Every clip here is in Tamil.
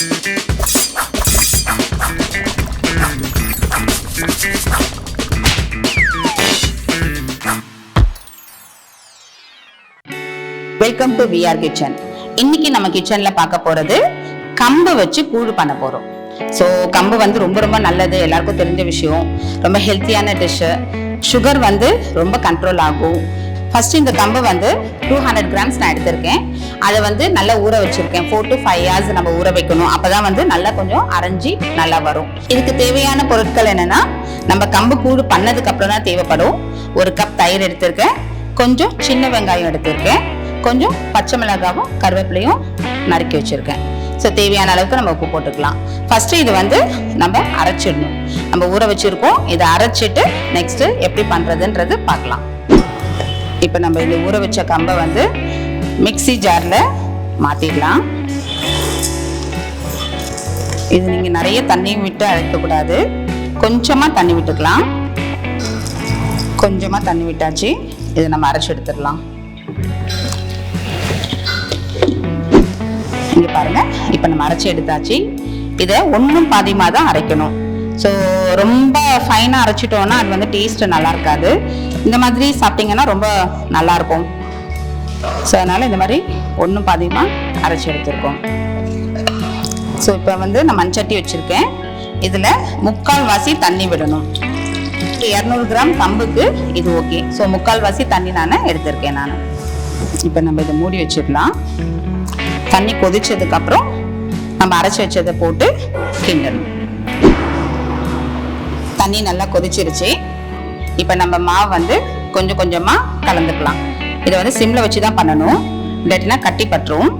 Welcome to Vrkitchen. இன்னைக்கு நம்ம கிச்சன்ல பார்க்க போறது கம்பு வச்சு கூழ் பண்ண போறோம். ஸோ கம்பு வந்து ரொம்ப ரொம்ப நல்லது, எல்லாருக்கும் தெரிஞ்ச விஷயம். ரொம்ப ஹெல்த்தியான டிஷ்ஷு. சுகர் வந்து ரொம்ப கண்ட்ரோல் ஆகும். ஃபர்ஸ்ட் இந்த கம்பு வந்து 200 கிராம்ஸ் நான் எடுத்திருக்கேன். அதை வந்து நல்லா ஊற வச்சிருக்கேன். 4 to 5 hours நம்ம ஊற வைக்கணும். அப்பதான் வந்து நல்லா கொஞ்சம் அரைஞ்சி நல்லா வரும். இதுக்கு தேவையான பொருட்கள் என்னன்னா, நம்ம கம்பு கூழ் பண்ணதுக்கு அப்புறம் தான் தேவைப்படும். 1 கப் தயிர் எடுத்திருக்கேன், கொஞ்சம் சின்ன வெங்காயம் எடுத்திருக்கேன், கொஞ்சம் பச்சை மிளகாவும் கருவேப்பிலையும் நறுக்கி வச்சிருக்கேன். ஸோ தேவையான அளவுக்கு நம்ம உப்பு போட்டுக்கலாம். ஃபர்ஸ்ட் இது வந்து நம்ம அரைச்சிடணும். நம்ம ஊற வச்சிருக்கோம், இதை அரைச்சிட்டு நெக்ஸ்ட் எப்படி பண்றதுன்றது பார்க்கலாம். இப்போ நம்ம இந்த ஊற வச்ச கம்பை வந்து மிக்ஸி ஜார்ல மாத்திடலாம். இது நீங்க நிறைய தண்ணி விட்டு அரைக்கக்கூடாது, கொஞ்சமா தண்ணி விட்டுக்கலாம். கொஞ்சமா தண்ணி விட்டாச்சு, இதை நம்ம அரைச்சி எடுத்துடலாம். இங்க பாருங்க, இப்போ நம்ம அரைச்சி எடுத்தாச்சு. இதை ஒன்றும் பாதியமாக தான் அரைக்கணும். ஸோ ரொம்ப ஃபைனாக அரைச்சிட்டோம்னா அது வந்து டேஸ்ட் நல்லா இருக்காது. இந்த மாதிரி சாப்பிட்டீங்கன்னா ரொம்ப நல்லா இருக்கும். ஸோ அதனால இந்த மாதிரி ஒன்றும் பாதியமாக அரைச்சி எடுத்துருக்கோம். ஸோ இப்போ வந்து நான் மண்சட்டி வச்சிருக்கேன். இதில் 3/4 வாசி தண்ணி விடணும். 200 கிராம் கம்புக்கு இது ஓகே. ஸோ 3/4 வாசி தண்ணி நான் எடுத்திருக்கேன். நான் இப்போ நம்ம இதை மூடி வச்சிடலாம். தண்ணி கொதிச்சதுக்கு அப்புறம் நம்ம அரைச்சி வச்சதை போட்டு கிண்டணும். தண்ணி நல்லா கொதிச்சிருச்சு. இப்போ நம்ம மாவு வந்து கொஞ்சம் கொஞ்சமா கலந்துக்கலாம். இதை வந்து சிம்ல வச்சு தான் பண்ணணும், இல்லாட்டினா கட்டி பட்டுரும்.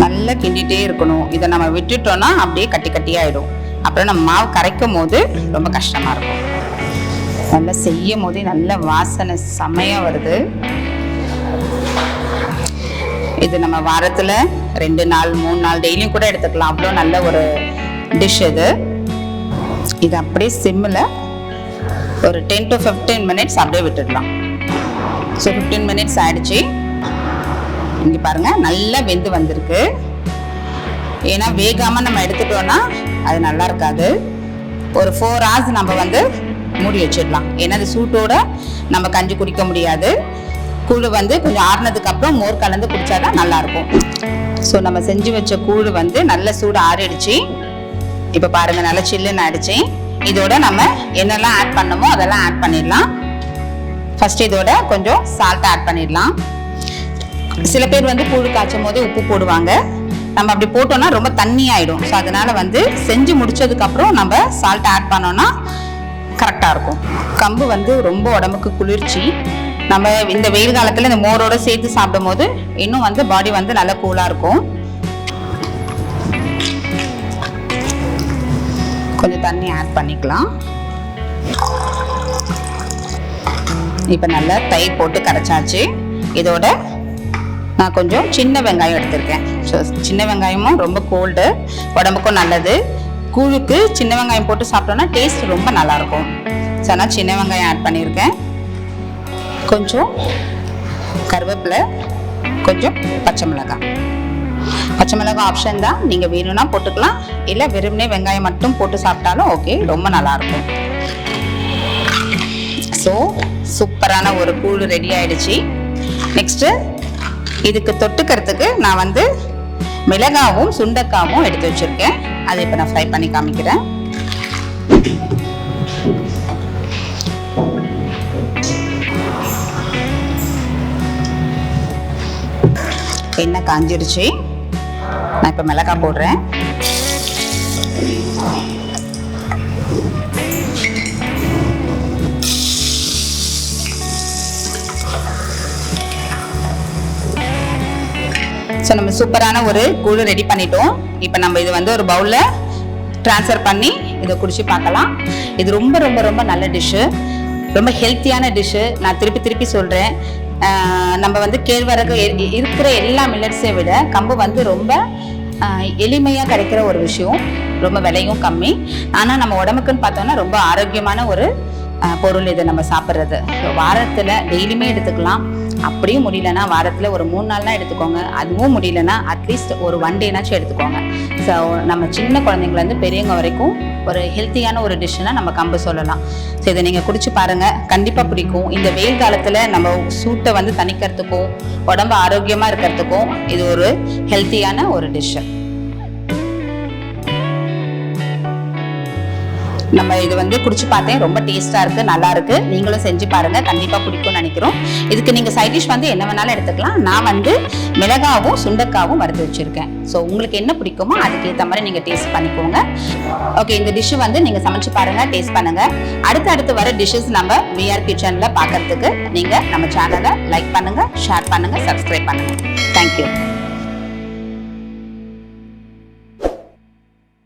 நல்லா கிண்டிட்டே இருக்கணும். இதை நம்ம விட்டுட்டோம்னா அப்படியே கட்டி கட்டியாயிடும். அப்புறம் நம்ம மாவு கரைக்கும் போது ரொம்ப கஷ்டமா இருக்கும். நல்லா செய்யும் போதே நல்ல வாசனை செமையா வருது. இது நம்ம வாரத்துல 2 நாள் 3 நாள் டெய்லியும் கூட எடுத்துக்கலாம். அவ்வளோ நல்ல ஒரு டிஷ் இது. இது அப்படியே சிம்மில் ஒரு 10 to 15 minutes அப்படியே விட்டுடலாம். ஸோ 15 minutes ஆயிடுச்சு. இங்கே பாருங்க, நல்லா வெந்து வந்திருக்கு. ஏன்னா வேகாம நம்ம எடுத்துட்டோம்னா அது நல்லா இருக்காது. ஒரு 4 hours நம்ம வந்து மூடி வச்சிடலாம். ஏன்னா அது சூட்டோட நம்ம கஞ்சி குடிக்க முடியாது. கூழ் வந்து கொஞ்சம் ஆறுனதுக்கு அப்புறம் மோர் கலந்து குடிச்சாதான் நல்லா இருக்கும். ஸோ நம்ம செஞ்சு வச்ச கூழ் வந்து நல்ல சூடு ஆறிடுச்சு. இப்போ பாருங்க, நல்லா சில்லுன்னு ஆயிடுச்சு. இதோட நம்ம என்னெல்லாம் ஆட் பண்ணமோ அதெல்லாம் ஆட் பண்ணிடலாம். ஃபர்ஸ்ட் இதோட கொஞ்சம் சால்ட் ஆட் பண்ணிடலாம். சில பேர் வந்து கூழ் காய்ச்சும் போதே உப்பு போடுவாங்க. நம்ம அப்படி போட்டோம்னா ரொம்ப தண்ணி ஆயிடும். ஸோ அதனால வந்து செஞ்சு முடிச்சதுக்கு அப்புறம் நம்ம சால்ட் ஆட் பண்ணோம்னா கரெக்டா இருக்கும். கம்பு வந்து ரொம்ப உடம்புக்கு குளிர்ச்சி. நம்ம இந்த வெயில் காலத்துல இந்த மோரோட சேர்த்து சாப்பிடும் போது இன்னும் வந்து பாடி வந்து நல்லா கூலா இருக்கும். கொஞ்சம் தண்ணி ஆட் பண்ணிக்கலாம். இப்ப நல்லா தயிர் போட்டு கரைச்சாச்சு. இதோட நான் கொஞ்சம் சின்ன வெங்காயம் எடுத்திருக்கேன். ஸோ சின்ன வெங்காயமும் ரொம்ப கோல்டு, உடம்புக்கும் நல்லது. கூழுக்கு சின்ன வெங்காயம் போட்டு சாப்பிட்டோம்னா டேஸ்ட் ரொம்ப நல்லா இருக்கும். ஸோ நான் சின்ன வெங்காயம் ஆட் பண்ணியிருக்கேன். கொஞ்சம் கருவேப்பிலை, கொஞ்சம் பச்சை மிளகாய். பச்சை மிளகாய் ஆப்ஷன் தான், நீங்கள் வேணும்னா போட்டுக்கலாம், இல்லை வெறுமனே வெங்காயம் மட்டும் போட்டு சாப்பிட்டாலும் ஓகே, ரொம்ப நல்லா இருக்கும். ஸோ சூப்பரான ஒரு கூழ் ரெடி ஆயிடுச்சு. நெக்ஸ்ட் இதுக்கு தொட்டுக்கிறதுக்கு நான் வந்து மிளகாவும் சுண்டைக்காவும் எடுத்து வச்சிருக்கேன். அதை இப்போ நான் ஃப்ரை பண்ணி காமிக்கிறேன். எண்ணெய் காஞ்சிருச்சு. நான் இப்போ மிளகாய் போடுறேன். ஸோ நம்ம சூப்பரான ஒரு கூழ் ரெடி பண்ணிட்டோம். இப்போ நம்ம இது வந்து ஒரு பவுலில் ட்ரான்ஸ்ஃபர் பண்ணி இதை குடிச்சு பார்க்கலாம். இது ரொம்ப ரொம்ப ரொம்ப நல்ல டிஷ்ஷு, ரொம்ப ஹெல்த்தியான டிஷ்ஷு. நான் திருப்பி திருப்பி சொல்கிறேன், நம்ம வந்து கேழ்வரகு இருக்கிற எல்லா மில்லட்ஸை விட கம்பு வந்து ரொம்ப எளிமையாக கிடைக்கிற ஒரு விஷயம். ரொம்ப விலையும் கம்மி. ஆனால் நம்ம உடம்புக்குன்னு பார்த்தோம்னா ரொம்ப ஆரோக்கியமான ஒரு பொருள் இது நம்ம சாப்பிட்றது. ஸோ வாரத்தில் டெய்லியுமே எடுத்துக்கலாம். அப்படியும் முடியலன்னா வாரத்தில் ஒரு 3 நாள்னா எடுத்துக்கோங்க. அதுவும் முடியலன்னா அட்லீஸ்ட் ஒரு 1 டேனாச்சும் எடுத்துக்கோங்க. ஸோ நம்ம சின்ன குழந்தைங்கலேருந்து பெரியவங்க வரைக்கும் ஒரு ஹெல்த்தியான ஒரு டிஷ்ஷுனா நம்ம கம்பு சொல்லலாம். ஸோ இதை நீங்கள் குடிச்சு பாருங்கள், கண்டிப்பாக பிடிக்கும். இந்த வெயில் காலத்தில் நம்ம சூட்டை வந்து தணிக்கிறதுக்கும் உடம்பு ஆரோக்கியமாக இருக்கிறதுக்கும் இது ஒரு ஹெல்த்தியான ஒரு டிஷ்ஷு. நம்ம இது வந்து குடிச்சு பார்த்தேன், ரொம்ப டேஸ்டா இருக்கு, நல்லா இருக்கு. நீங்களும் செஞ்சு பாருங்க, கண்டிப்பா பிடிக்கும்னு நினைக்கிறோம். இதுக்கு நீங்க சைட் டிஷ் வந்து என்ன வேணாலும் எடுத்துக்கலாம். நான் வந்து மிளகாவும் சுண்டக்காவும் வறுத்து வச்சிருக்கேன். ஸோ உங்களுக்கு என்ன பிடிக்குமோ அதுக்கேற்ற மாதிரி நீங்க டேஸ்ட் பண்ணிக்கோங்க. ஓகே, இந்த டிஷ் வந்து நீங்க சமைச்சு பாருங்க, டேஸ்ட் பண்ணுங்க. அடுத்து வர டிஷ்ஷஸ் நம்ம விஆர் கிச்சன்ல பார்க்கறதுக்கு நீங்க நம்ம சேனலை லைக் பண்ணுங்க, ஷேர் பண்ணுங்க, சப்ஸ்கிரைப் பண்ணுங்க. தேங்க்யூ.